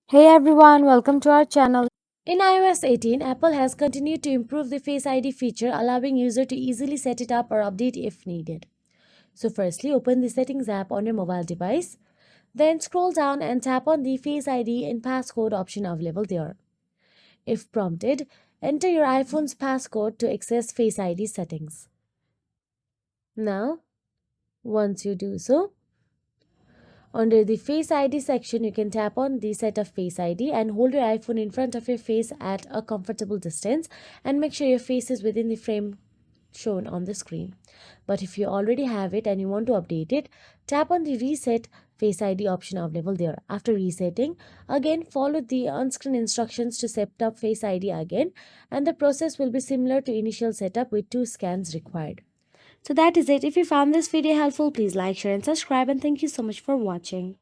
Hey everyone, welcome to our channel. In iOS 18, Apple has continued to improve the Face ID feature, allowing user to easily set it up or update if needed. So firstly, open the Settings app on your mobile device. Then scroll down and tap on the Face ID and passcode option available there. If prompted, enter your iPhone's passcode to access Face ID settings. Now, once you do so, under the Face ID section, you can tap on the Set of Face ID and hold your iPhone in front of your face at a comfortable distance and make sure your face is within the frame shown on the screen. But if you already have it and you want to update it, tap on the Reset Face ID option available there. After resetting, again follow the on-screen instructions to set up Face ID again, and the process will be similar to initial setup with 2 scans required. So that is it. If you found this video helpful, please like, share and subscribe, and thank you so much for watching.